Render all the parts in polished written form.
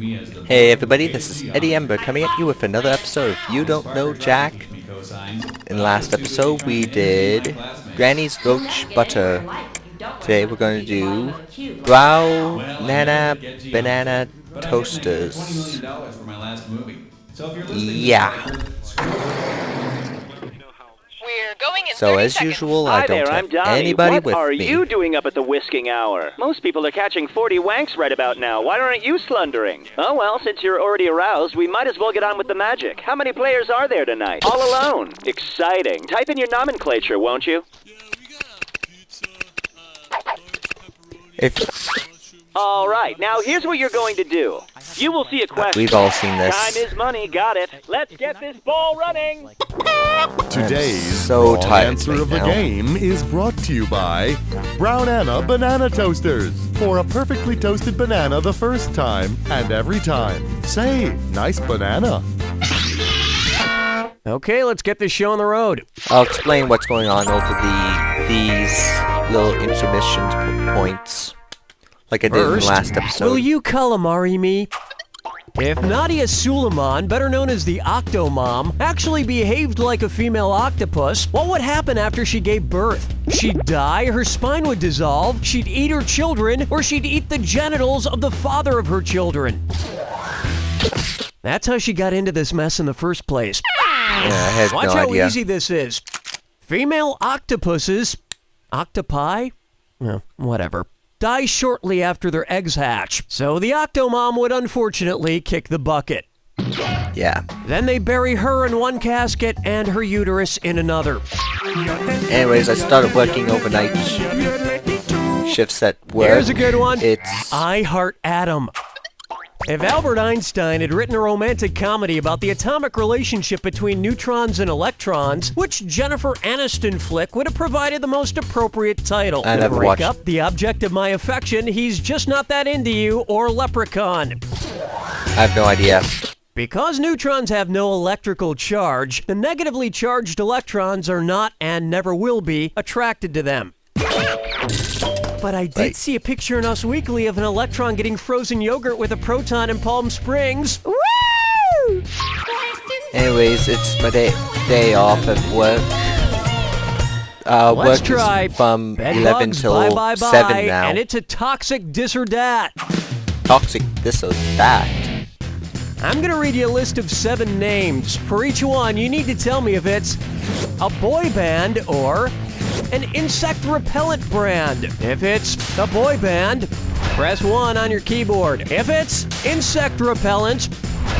Hey everybody, this is Eddie Ember coming at you with another episode of You Don't Know Jack. In the last episode we did Granny's Roach Butter. Today we're going to do Bananara Banana Toasters. Yeah. We're going in So 30 as seconds. usual, Hi I don't there, I'm have Donnie. anybody what with are me. you doing up at the whisking hour? Most people are catching 40 wanks right about now. Why aren't you slundering? Oh well, since you're already aroused, we might as well get on with the magic. How many players are there tonight? All alone. Exciting. Type in your nomenclature, won't you? All right, now here's what you're going to do. You will see a question. We've all seen this. Time is money, got it. Let's get this ball running. Today's so wrong tired answer right of the now. game is brought to you by Bananara Banana Toasters. For a perfectly toasted banana the first time and every time. Say, nice banana. Okay, let's get this show on the road. I'll explain what's going on over these little intermission points. Like I did in the First, last episode. will you calamari me? If Nadia Suleiman, better known as the Octomom, actually behaved like a female octopus, what would happen after she gave birth? She'd die, her spine would dissolve, she'd eat her children, or she'd eat the genitals of the father of her children. That's how she got into this mess in the first place. Yeah, I had Watch no how idea. easy this is. Female octopuses, octopi? Whatever. Die shortly after their eggs hatch. So the Octomom would unfortunately kick the bucket. Yeah. Then they bury her in one casket and her uterus in another. Anyways, I started working overnight shifts at work. Here's a good one. It's I Heart Atom. If Albert Einstein had written a romantic comedy about the atomic relationship between neutrons and electrons, which Jennifer Aniston flick would have provided the most appropriate title? I never Break watched. Up, The Object of My Affection, He's Just Not That Into You, or Leprechaun. I have no idea. Because neutrons have no electrical charge, the negatively charged electrons are not and never will be attracted to them. But I did Right. see a picture in Us Weekly of an electron getting frozen yogurt with a proton in Palm Springs. Woo! Anyways, it's my day off at work. Let's Work try is from Bed 11 bugs, till bye, bye, 7 bye, now. and it's a toxic this or that. Toxic this or that. I'm gonna read you a list of 7 names. For each one, you need to tell me if it's a boy band or an insect repellent brand. If it's a boy band, press 1 on your keyboard. If it's insect repellent,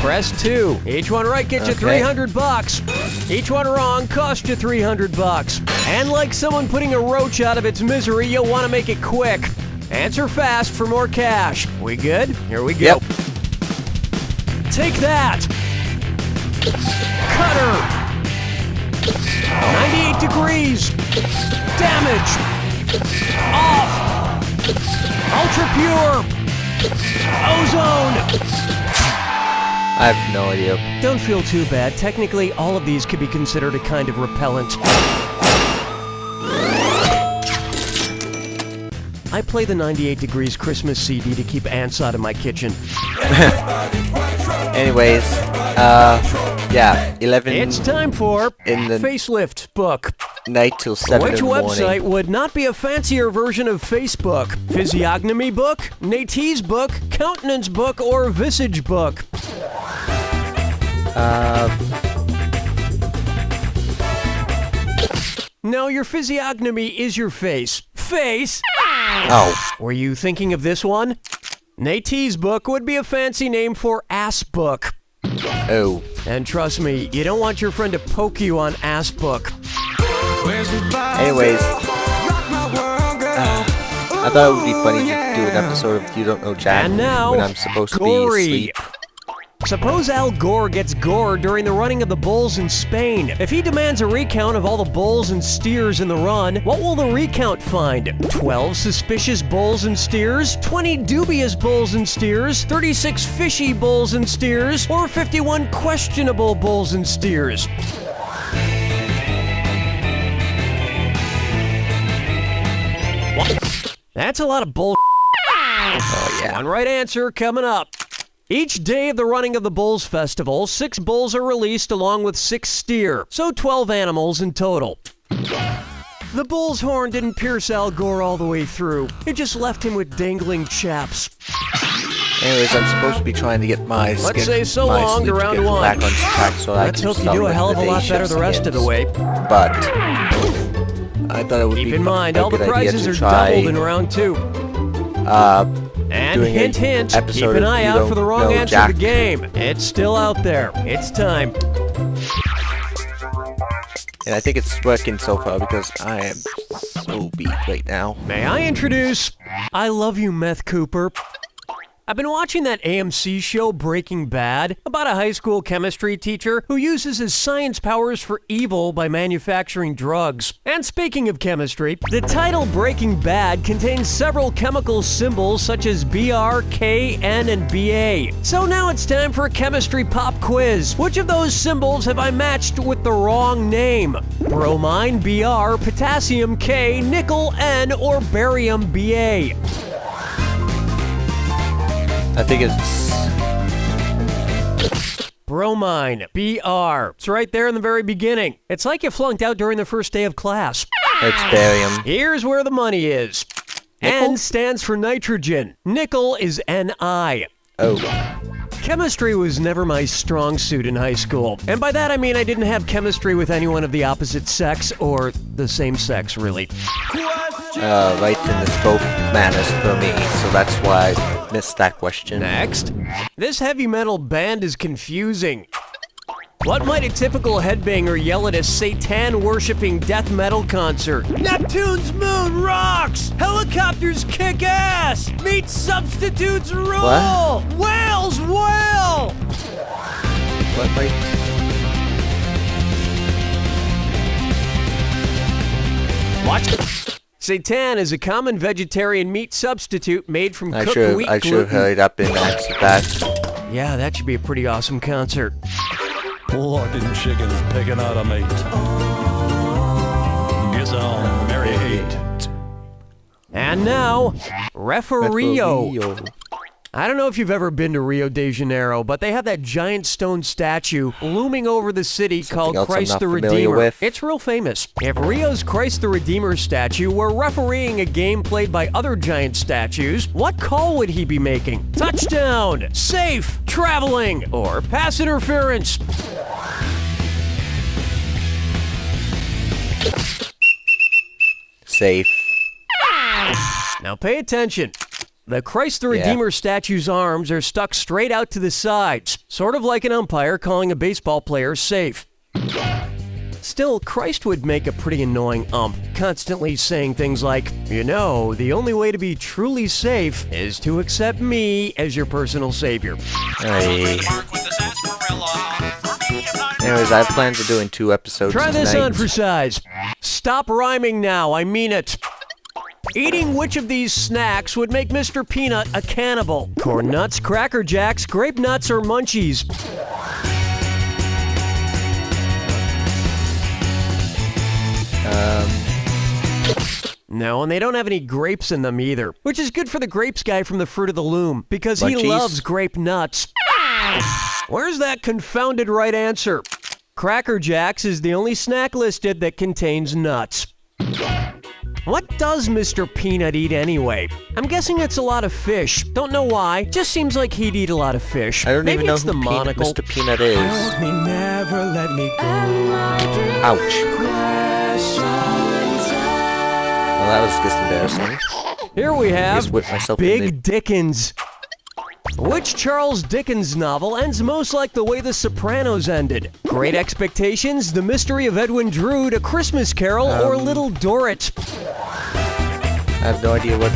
press 2. Each one right gets you Okay. $300. Each one wrong costs you $300. And like someone putting a roach out of its misery, you'll want to make it quick. Answer fast for more cash. We good? Here we go. Yep. Take that! Cutter! 98 degrees! Damage! Off! Ultra pure! Ozone! I have no idea. Don't feel too bad. Technically, all of these could be considered a kind of repellent. I play the 98 Degrees Christmas CD to keep ants out of my kitchen. Anyways, yeah, 11 It's time for In the- Facelift Book. night till 7 Which in the morning. website would not be a fancier version of Facebook? Physiognomy Book, Nate's Book, Countenance Book, or Visage Book? No, your physiognomy is your face. Face? Oh, Were you thinking of this one? Nate's Book would be a fancy name for Ass Book. oh. And trust me, you don't want your friend to poke you on Ass Book. Anyways, I thought it would be funny to do an episode of You Don't Know Jack And now, when I'm supposed to gory. be asleep. Suppose Al Gore gets gored during the running of the bulls in Spain. If he demands a recount of all the bulls and steers in the run, what will the recount find? 12 suspicious bulls and steers? 20 dubious bulls and steers? 36 fishy bulls and steers? Or 51 questionable bulls and steers? That's a lot of bull. Oh, yeah. One right answer coming up. Each day of the running of the Bulls Festival, 6 bulls are released along with 6 steer, so 12 animals in total. The bull's horn didn't pierce Al Gore all the way through. It just left him with dangling chaps. Anyways, I'm supposed to be trying to get my Let's say so long to round 1. back on track so Let's hope you do a hell of a lot better the rest of the way. But I thought it would Keep be in mind, a all the good idea prizes to are try, doubled in round 2. And doing hint, a hint, keep episode an of eye You out Don't for the wrong Know answer Jack. to the game. It's still out there. It's time. And I think it's working so far because I am so beat right now. May I introduce I Love You, Meth Cooper. I've been watching that AMC show Breaking Bad about a high school chemistry teacher who uses his science powers for evil by manufacturing drugs. And speaking of chemistry, the title Breaking Bad contains several chemical symbols such as Br, K, N, and Ba. So now it's time for a chemistry pop quiz. Which of those symbols have I matched with the wrong name? Bromine, Br, potassium, K, nickel, N, or barium, Ba? I think it's... Bromine, Br. It's right there in the very beginning. It's like you flunked out during the first day of class. It's barium. Here's where the money is. Nickel? N stands for nitrogen. Nickel is Ni. Oh. Chemistry was never my strong suit in high school. And by that I mean I didn't have chemistry with anyone of the opposite sex, or the same sex, really. Right in this both manners for me, so that's why I missed that question. Next. This heavy metal band is confusing. What might a typical headbanger yell at a Satan-worshipping death metal concert? Neptune's moon rocks! Helicopters kick ass! Meat substitutes rule! What? Whales wail! What might... What? Seitan is a common vegetarian meat substitute made from cooked wheat I should gluten. have hurried up and answered that. Yeah, that should be a pretty awesome concert. Plucking chickens picking out a mate. Gets on merry hate. And now, Refereo. Refereo. I don't know if you've ever been to Rio de Janeiro, but they have that giant stone statue looming over the city called else I'm Christ not the familiar Redeemer. with. It's real famous. If Rio's Christ the Redeemer statue were refereeing a game played by other giant statues, what call would he be making? Touchdown, safe, traveling, or pass interference? Safe. Now pay attention. The Christ the Redeemer statue's arms are stuck straight out to the sides, sort of like an umpire calling a baseball player safe. Still, Christ would make a pretty annoying constantly saying things like, you know, the only way to be truly safe is to accept me as your personal savior. Hey. Anyways, I have plans of doing 2 episodes Try this tonight. on for size. Stop rhyming now, I mean it. Eating which of these snacks would make Mr. Peanut a cannibal? Corn nuts, Cracker Jacks, grape nuts, or munchies? No, and they don't have any grapes in them either, which is good for the grapes guy from the Fruit of the Loom, because he Munchies? loves grape nuts. Where's that confounded right answer? Cracker Jacks is the only snack listed that contains nuts. What does Mr. Peanut eat anyway? I'm guessing it's a lot of fish. Don't know why. Just seems like he'd eat a lot of fish. I don't Maybe even know it's who the monocle. Mr. Peanut is. Me never let me go. Ouch. Well, that was just embarrassing. Here we have Just whipped myself in Big the... Dickens. Which Charles Dickens novel ends most like the way The Sopranos ended? Great Expectations, The Mystery of Edwin Drood, A Christmas Carol, or Little Dorrit? I have no idea what...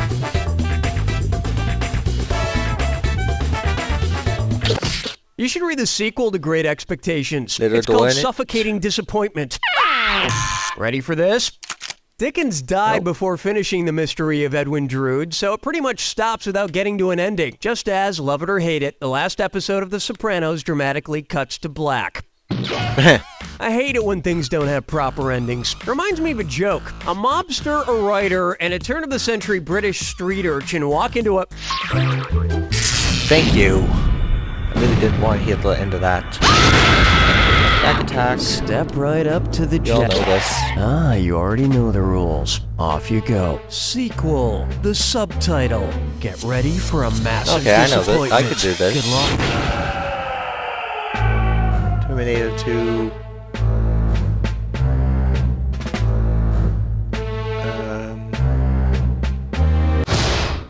You should read the sequel to Great Expectations. Little It's called Dorrit? Suffocating Disappointment. Ready for this? Dickens died before finishing The Mystery of Edwin Drood, so it pretty much stops without getting to an ending, just as, love it or hate it, the last episode of The Sopranos dramatically cuts to black. I hate it when things don't have proper endings. Reminds me of a joke. A mobster, a writer, and a turn-of-the-century British street urchin walk into a... Thank you. didn't want to hear the end of that. Back attack. Step right up to the You all jet. know this. Ah, you already know the rules. Off you go. Sequel. The subtitle. Get ready for a massive Okay, I know this. disappointment. I could do this. Good luck. Terminator 2.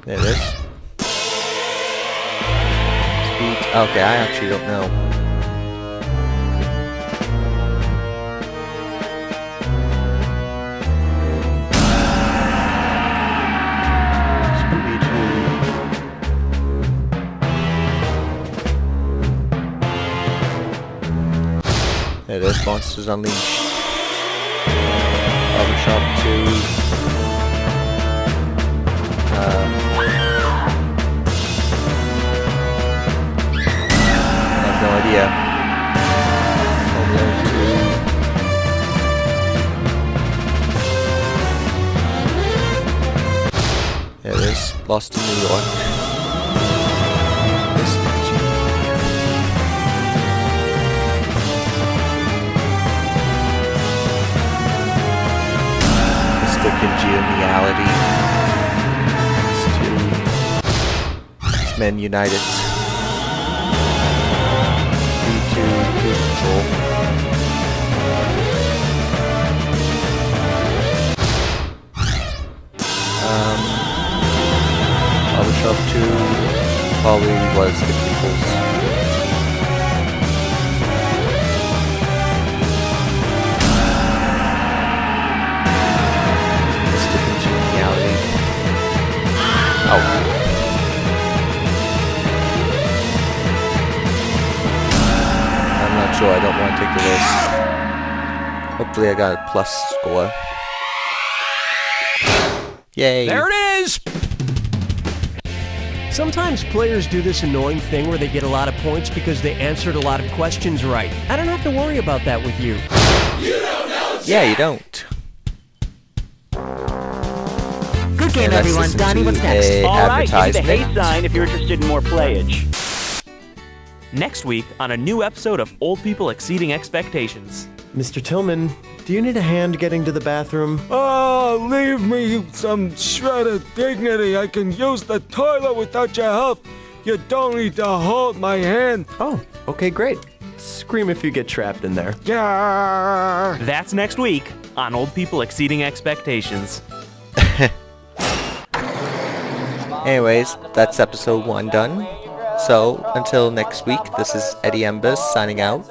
There it is. Speed. Okay, I actually don't know. There it is, Monsters Unleashed. Barbershop 2. I have no idea. Home Alone 2. There it is, Lost in New York. Congeniality. X-Men United. B2 Control. Barbershop 2 probably was the people's. Oh. I'm not sure, I don't want to take the risk. Hopefully I got a plus score. Yay! There it is! Sometimes players do this annoying thing where they get a lot of points because they answered a lot of questions right. I don't have to worry about that with you. Yeah, you don't. Good game, Let's everyone. listen Donnie, to what's next? a All right, hit the hey advertisement. sign if you're interested in more playage. Next week on a new episode of Old People Exceeding Expectations. Mr. Tillman, do you need a hand getting to the bathroom? Oh, leave me some shred of dignity. I can use the toilet without your help. You don't need to hold my hand. Oh, okay, great. Scream if you get trapped in there. Yeah. That's next week on Old People Exceeding Expectations. Anyways, that's episode 1 done. So, until next week, this is Eddie Embers signing out.